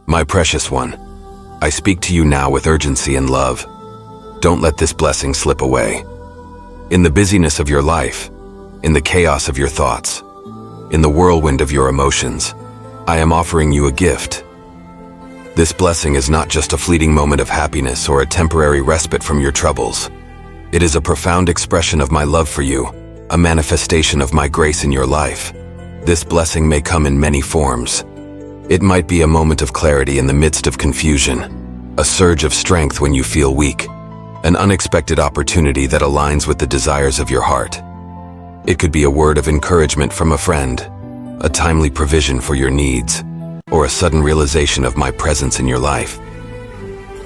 My precious one, I speak to you now with urgency and love. Don't let this blessing slip away. In the busyness of your life, in the chaos of your thoughts, in the whirlwind of your emotions, I am offering you a gift. This blessing is not just a fleeting moment of happiness or a temporary respite from your troubles. It is a profound expression of my love for you, a manifestation of my grace in your life. This blessing may come in many forms. It might be a moment of clarity in the midst of confusion, a surge of strength when you feel weak, an unexpected opportunity that aligns with the desires of your heart. It could be a word of encouragement from a friend, a timely provision for your needs, or a sudden realization of my presence in your life.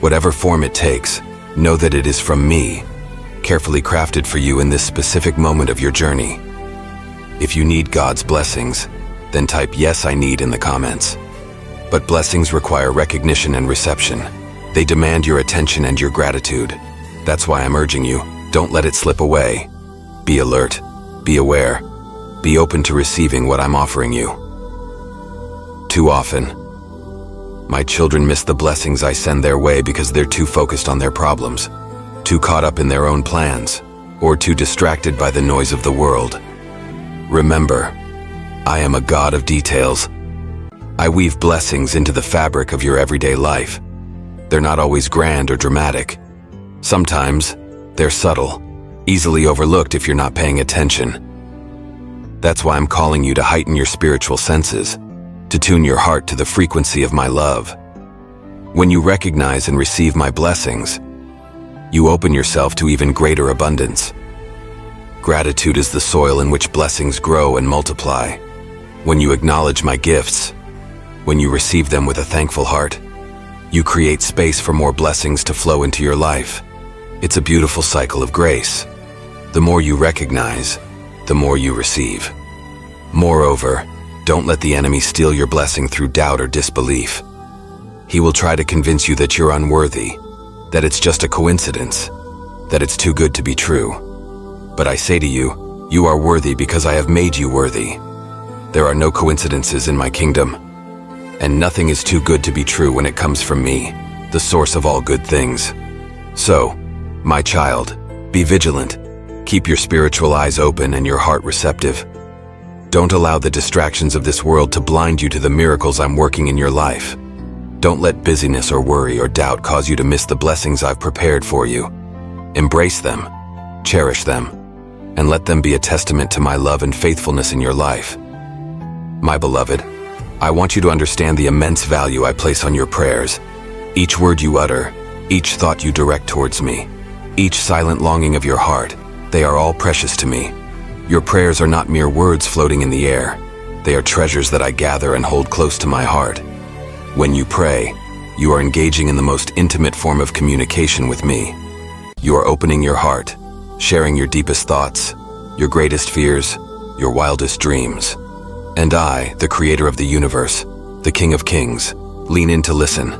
Whatever form it takes, know that it is from me, carefully crafted for you in this specific moment of your journey. If you need God's blessings, then type "Yes, I need" in the comments. But blessings require recognition and reception. They demand your attention and your gratitude. That's why I'm urging you, don't let it slip away. Be alert, be aware, be open to receiving what I'm offering you. Too often, my children miss the blessings I send their way because they're too focused on their problems, too caught up in their own plans, or too distracted by the noise of the world. Remember, I am a God of details. I weave blessings into the fabric of your everyday life. They're not always grand or dramatic. Sometimes, they're subtle, easily overlooked if you're not paying attention. That's why I'm calling you to heighten your spiritual senses, to tune your heart to the frequency of my love. When you recognize and receive my blessings, you open yourself to even greater abundance. Gratitude is the soil in which blessings grow and multiply. When you acknowledge my gifts, when you receive them with a thankful heart, you create space for more blessings to flow into your life. It's a beautiful cycle of grace. The more you recognize, the more you receive. Moreover, don't let the enemy steal your blessing through doubt or disbelief. He will try to convince you that you're unworthy, that it's just a coincidence, that it's too good to be true. But I say to you, you are worthy because I have made you worthy. There are no coincidences in my kingdom, and nothing is too good to be true when it comes from me, the source of all good things. So, my child, be vigilant. Keep your spiritual eyes open and your heart receptive. Don't allow the distractions of this world to blind you to the miracles I'm working in your life. Don't let busyness or worry or doubt cause you to miss the blessings I've prepared for you. Embrace them, cherish them, and let them be a testament to my love and faithfulness in your life. My beloved, I want you to understand the immense value I place on your prayers. Each word you utter, each thought you direct towards me, each silent longing of your heart, they are all precious to me. Your prayers are not mere words floating in the air. They are treasures that I gather and hold close to my heart. When you pray, you are engaging in the most intimate form of communication with me. You are opening your heart, sharing your deepest thoughts, your greatest fears, your wildest dreams. And I, the creator of the universe, the King of Kings, lean in to listen.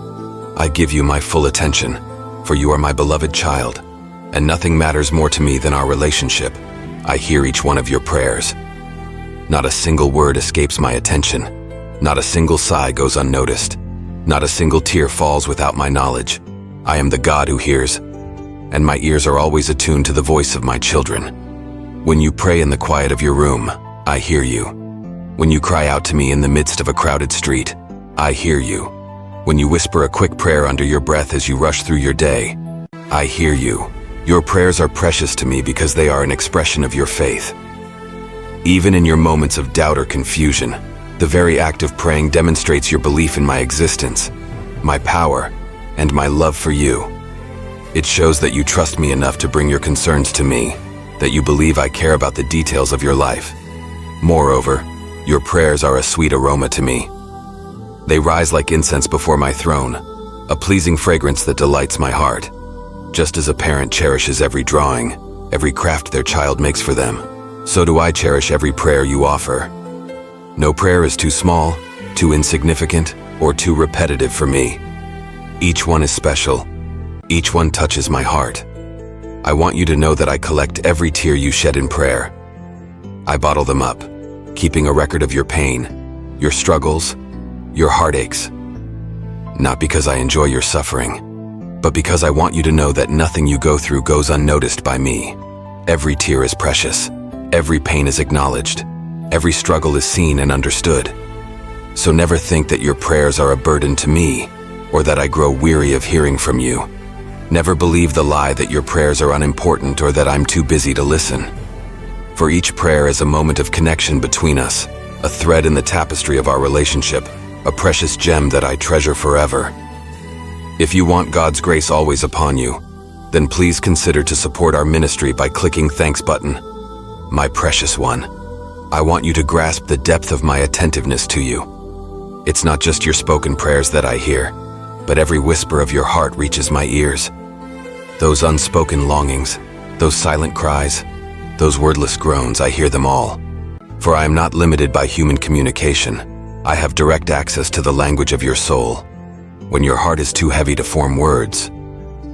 I give you my full attention, for you are my beloved child, and nothing matters more to me than our relationship. I hear each one of your prayers. Not a single word escapes my attention. Not a single sigh goes unnoticed. Not a single tear falls without my knowledge. I am the God who hears, and my ears are always attuned to the voice of my children. When you pray in the quiet of your room, I hear you. When you cry out to me in the midst of a crowded street, I hear you. When you whisper a quick prayer under your breath as you rush through your day, I hear you. Your prayers are precious to me because they are an expression of your faith. Even in your moments of doubt or confusion, the very act of praying demonstrates your belief in my existence, my power, and my love for you. It shows that you trust me enough to bring your concerns to me, that you believe I care about the details of your life. Moreover, your prayers are a sweet aroma to me. They rise like incense before my throne, a pleasing fragrance that delights my heart. Just as a parent cherishes every drawing, every craft their child makes for them, so do I cherish every prayer you offer. No prayer is too small, too insignificant, or too repetitive for me. Each one is special. Each one touches my heart. I want you to know that I collect every tear you shed in prayer. I bottle them up, keeping a record of your pain, your struggles, your heartaches. not because I enjoy your suffering, but because I want you to know that nothing you go through goes unnoticed by me. Every tear is precious, every pain is acknowledged, every struggle is seen and understood. So never think that your prayers are a burden to me, or that I grow weary of hearing from you. Never believe the lie that your prayers are unimportant or that I'm too busy to listen. For each prayer is a moment of connection between us, a thread in the tapestry of our relationship, a precious gem that I treasure forever. If you want God's grace always upon you, then please consider to support our ministry by clicking Thanks button. My precious one, I want you to grasp the depth of my attentiveness to you. It's not just your spoken prayers that I hear, but every whisper of your heart reaches my ears. Those unspoken longings, those silent cries, those wordless groans, I hear them all. For I am not limited by human communication. I have direct access to the language of your soul. When your heart is too heavy to form words,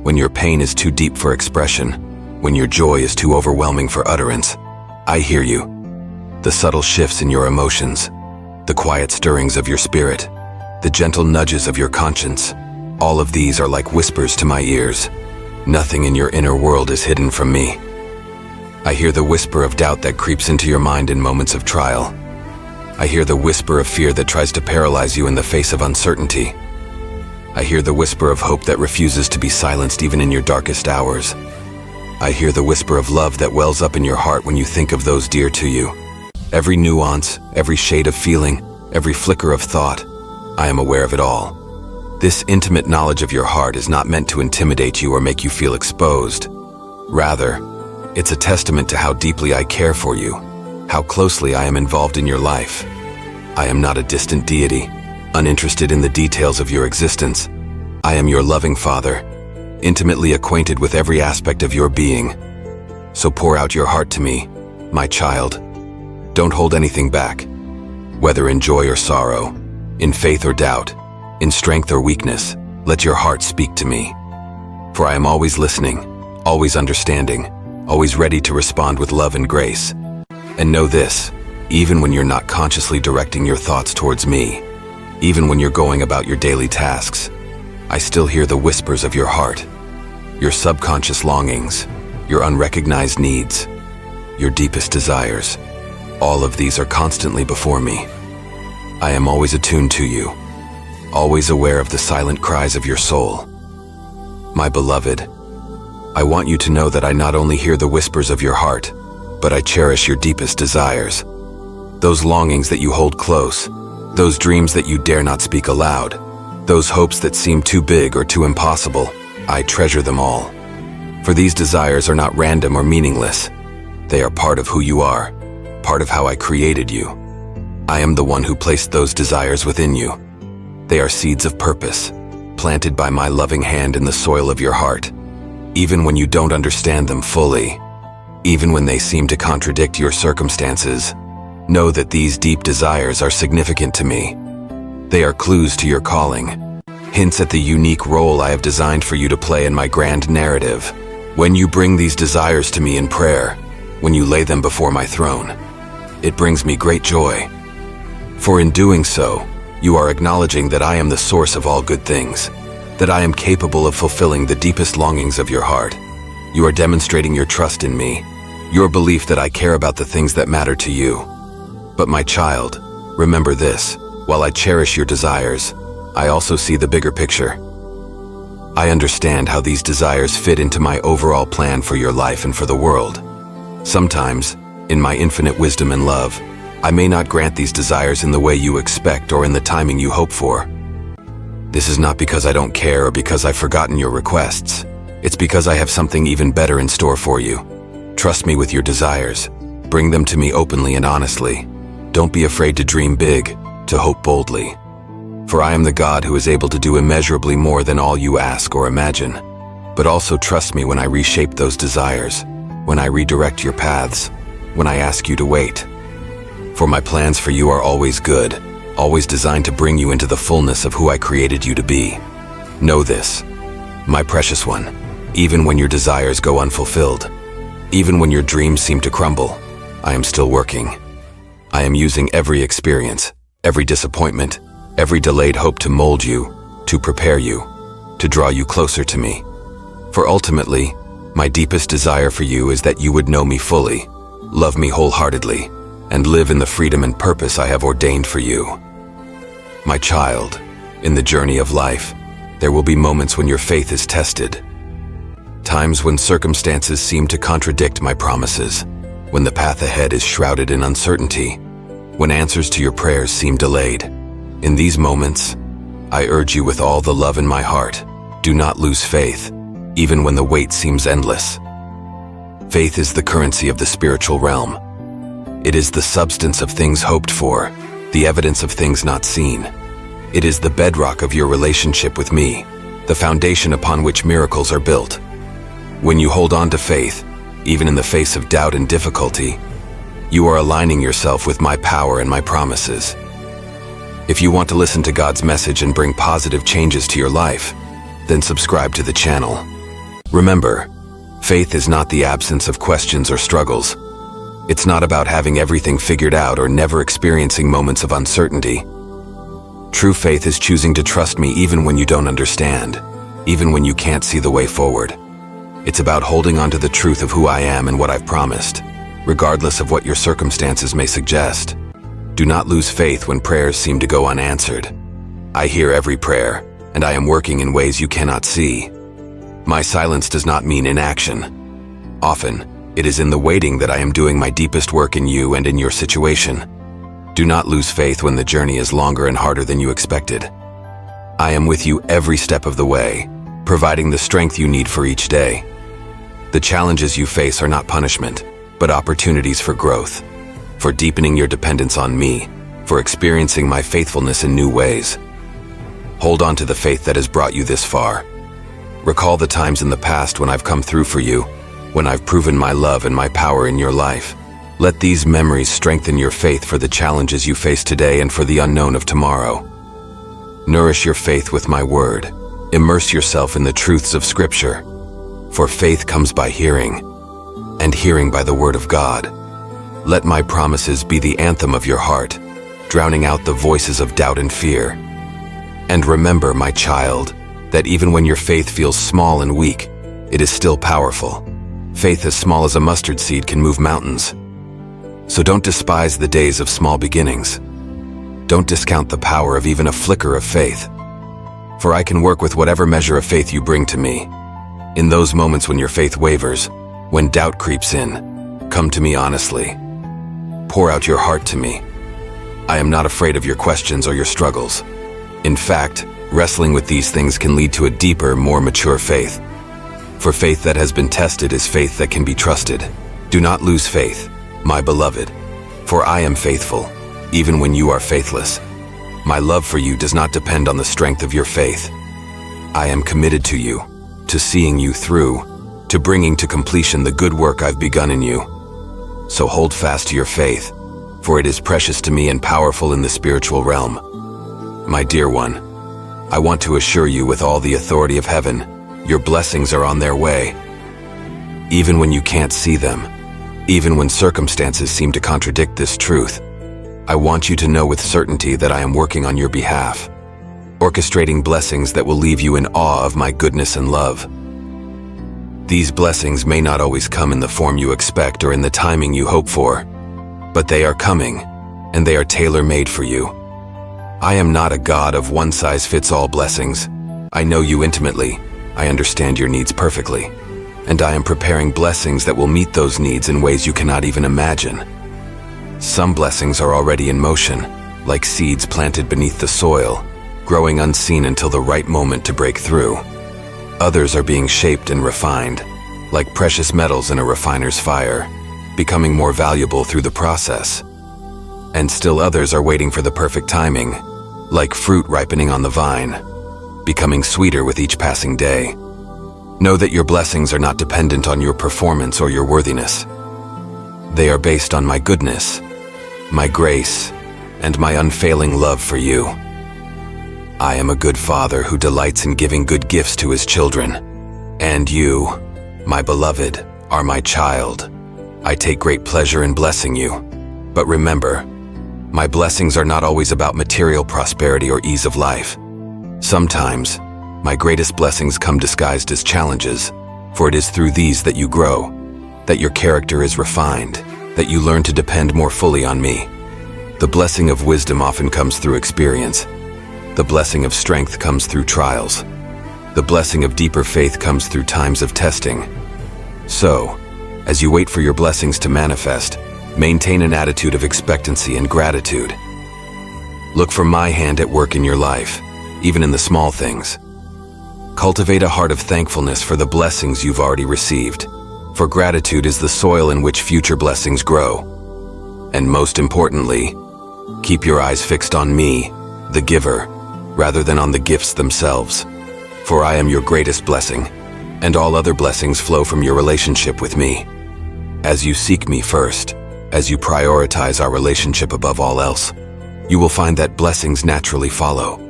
when your pain is too deep for expression, when your joy is too overwhelming for utterance, I hear you. The subtle shifts in your emotions, the quiet stirrings of your spirit, the gentle nudges of your conscience, all of these are like whispers to my ears. Nothing in your inner world is hidden from me. I hear the whisper of doubt that creeps into your mind in moments of trial. I hear the whisper of fear that tries to paralyze you in the face of uncertainty. I hear the whisper of hope that refuses to be silenced even in your darkest hours. I hear the whisper of love that wells up in your heart when you think of those dear to you. Every nuance, every shade of feeling, every flicker of thought, I am aware of it all. This intimate knowledge of your heart is not meant to intimidate you or make you feel exposed. Rather, it's a testament to how deeply I care for you, how closely I am involved in your life. I am not a distant deity, uninterested in the details of your existence. I am your loving Father, intimately acquainted with every aspect of your being. So pour out your heart to me, my child. Don't hold anything back. Whether in joy or sorrow, in faith or doubt, in strength or weakness, let your heart speak to me. For I am always listening, always understanding, always ready to respond with love and grace. And know this, even when you're not consciously directing your thoughts towards me, even when you're going about your daily tasks, I still hear the whispers of your heart, your subconscious longings, your unrecognized needs, your deepest desires. All of these are constantly before me. I am always attuned to you, always aware of the silent cries of your soul. My beloved, I want you to know that I not only hear the whispers of your heart, but I cherish your deepest desires. Those longings that you hold close, those dreams that you dare not speak aloud, those hopes that seem too big or too impossible, I treasure them all. For these desires are not random or meaningless. They are part of who you are, part of how I created you. I am the one who placed those desires within you. They are seeds of purpose, planted by my loving hand in the soil of your heart. Even when you don't understand them fully, even when they seem to contradict your circumstances, know that these deep desires are significant to me. They are clues to your calling, hints at the unique role I have designed for you to play in my grand narrative. When you bring these desires to me in prayer, when you lay them before my throne, it brings me great joy. For in doing so, you are acknowledging that I am the source of all good things, that I am capable of fulfilling the deepest longings of your heart. You are demonstrating your trust in me, your belief that I care about the things that matter to you. But my child, remember this, while I cherish your desires, I also see the bigger picture. I understand how these desires fit into my overall plan for your life and for the world. Sometimes, in my infinite wisdom and love, I may not grant these desires in the way you expect or in the timing you hope for. This is not because I don't care or because I've forgotten your requests. It's because I have something even better in store for you. Trust me with your desires. Bring them to me openly and honestly. Don't be afraid to dream big, to hope boldly. For I am the God who is able to do immeasurably more than all you ask or imagine. But also trust me when I reshape those desires, when I redirect your paths, when I ask you to wait. For my plans for you are always good, always designed to bring you into the fullness of who I created you to be. Know this, my precious one, even when your desires go unfulfilled, even when your dreams seem to crumble, I am still working. I am using every experience, every disappointment, every delayed hope to mold you, to prepare you, to draw you closer to me. For ultimately, my deepest desire for you is that you would know me fully, love me wholeheartedly, and live in the freedom and purpose I have ordained for you. My child, in the journey of life, there will be moments when your faith is tested. Times when circumstances seem to contradict my promises, when the path ahead is shrouded in uncertainty, when answers to your prayers seem delayed. In these moments, I urge you with all the love in my heart, do not lose faith, even when the wait seems endless. Faith is the currency of the spiritual realm. It is the substance of things hoped for, the evidence of things not seen. It is the bedrock of your relationship with me, the foundation upon which miracles are built. When you hold on to faith, even in the face of doubt and difficulty, you are aligning yourself with my power and my promises. If you want to listen to God's message and bring positive changes to your life, then subscribe to the channel. Remember, faith is not the absence of questions or struggles. It's not about having everything figured out or never experiencing moments of uncertainty. True faith is choosing to trust me even when you don't understand, even when you can't see the way forward. It's about holding on to the truth of who I am and what I've promised, regardless of what your circumstances may suggest. Do not lose faith when prayers seem to go unanswered. I hear every prayer, and I am working in ways you cannot see. My silence does not mean inaction. Often, it is in the waiting that I am doing my deepest work in you and in your situation. Do not lose faith when the journey is longer and harder than you expected. I am with you every step of the way, providing the strength you need for each day. The challenges you face are not punishment, but opportunities for growth, for deepening your dependence on me, for experiencing my faithfulness in new ways. Hold on to the faith that has brought you this far. Recall the times in the past when I've come through for you, when I've proven my love and my power in your life. Let these memories strengthen your faith for the challenges you face today and for the unknown of tomorrow. Nourish your faith with my word. Immerse yourself in the truths of Scripture. For faith comes by hearing, and hearing by the word of God. Let my promises be the anthem of your heart, drowning out the voices of doubt and fear. And remember, my child, that even when your faith feels small and weak, it is still powerful. Faith as small as a mustard seed can move mountains. So don't despise the days of small beginnings. Don't discount the power of even a flicker of faith. For I can work with whatever measure of faith you bring to me. In those moments when your faith wavers, when doubt creeps in, come to me honestly. Pour out your heart to me. I am not afraid of your questions or your struggles. In fact, wrestling with these things can lead to a deeper, more mature faith. For faith that has been tested is faith that can be trusted. Do not lose faith, my beloved, for I am faithful, even when you are faithless. My love for you does not depend on the strength of your faith. I am committed to you, to seeing you through, to bringing to completion the good work I've begun in you. So hold fast to your faith, for it is precious to me and powerful in the spiritual realm. My dear one, I want to assure you with all the authority of heaven, your blessings are on their way. Even when you can't see them, even when circumstances seem to contradict this truth, I want you to know with certainty that I am working on your behalf, orchestrating blessings that will leave you in awe of my goodness and love. These blessings may not always come in the form you expect or in the timing you hope for, but they are coming, and they are tailor-made for you. I am not a God of one-size-fits-all blessings. I know you intimately, I understand your needs perfectly, and I am preparing blessings that will meet those needs in ways you cannot even imagine. Some blessings are already in motion, like seeds planted beneath the soil, growing unseen until the right moment to break through. Others are being shaped and refined, like precious metals in a refiner's fire, becoming more valuable through the process. And still others are waiting for the perfect timing, like fruit ripening on the vine, becoming sweeter with each passing day. Know that your blessings are not dependent on your performance or your worthiness. They are based on my goodness, my grace, and my unfailing love for you. I am a good father who delights in giving good gifts to his children. And you, my beloved, are my child. I take great pleasure in blessing you. But remember, my blessings are not always about material prosperity or ease of life. Sometimes, my greatest blessings come disguised as challenges, for it is through these that you grow, that your character is refined, that you learn to depend more fully on me. The blessing of wisdom often comes through experience. The blessing of strength comes through trials. The blessing of deeper faith comes through times of testing. So, as you wait for your blessings to manifest, maintain an attitude of expectancy and gratitude. Look for my hand at work in your life, even in the small things. Cultivate a heart of thankfulness for the blessings you've already received, for gratitude is the soil in which future blessings grow. And most importantly, keep your eyes fixed on me, the giver, rather than on the gifts themselves. For I am your greatest blessing, and all other blessings flow from your relationship with me. As you seek me first, as you prioritize our relationship above all else, you will find that blessings naturally follow.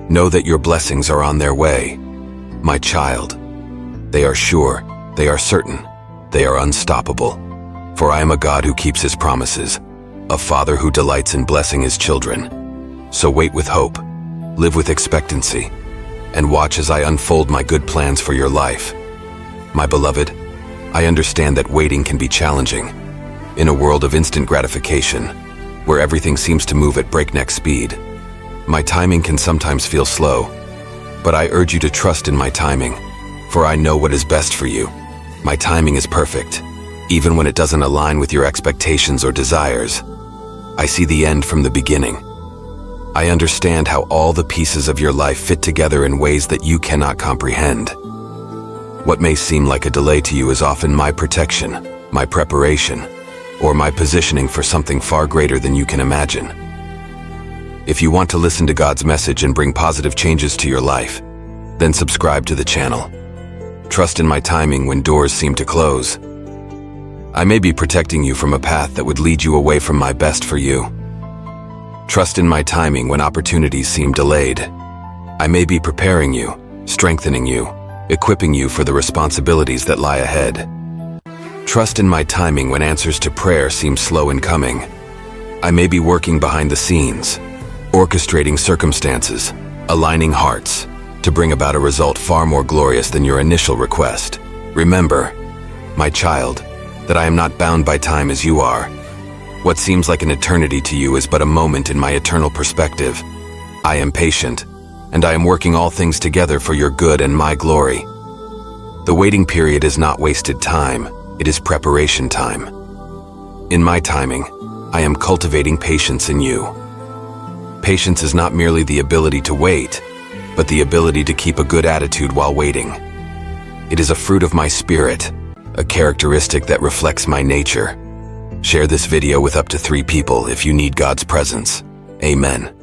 Know that your blessings are on their way, my child. They are sure, they are certain, they are unstoppable. For I am a God who keeps his promises, a father who delights in blessing his children. So wait with hope, live with expectancy, and watch as I unfold my good plans for your life. My beloved, I understand that waiting can be challenging. In a world of instant gratification, where everything seems to move at breakneck speed, my timing can sometimes feel slow, but I urge you to trust in my timing, for I know what is best for you. My timing is perfect, even when it doesn't align with your expectations or desires. I see the end from the beginning. I understand how all the pieces of your life fit together in ways that you cannot comprehend. What may seem like a delay to you is often my protection, my preparation, or my positioning for something far greater than you can imagine. If you want to listen to God's message and bring positive changes to your life, then subscribe to the channel. Trust in my timing when doors seem to close. I may be protecting you from a path that would lead you away from my best for you. Trust in my timing when opportunities seem delayed. I may be preparing you, strengthening you, equipping you for the responsibilities that lie ahead. Trust in my timing when answers to prayer seem slow in coming. I may be working behind the scenes, orchestrating circumstances, aligning hearts, to bring about a result far more glorious than your initial request. Remember, my child, that I am not bound by time as you are. What seems like an eternity to you is but a moment in my eternal perspective. I am patient, and I am working all things together for your good and my glory. The waiting period is not wasted time, it is preparation time. In my timing, I am cultivating patience in you. Patience is not merely the ability to wait, but the ability to keep a good attitude while waiting. It is a fruit of my spirit, a characteristic that reflects my nature. Share this video with up to 3 people if you need God's presence. Amen.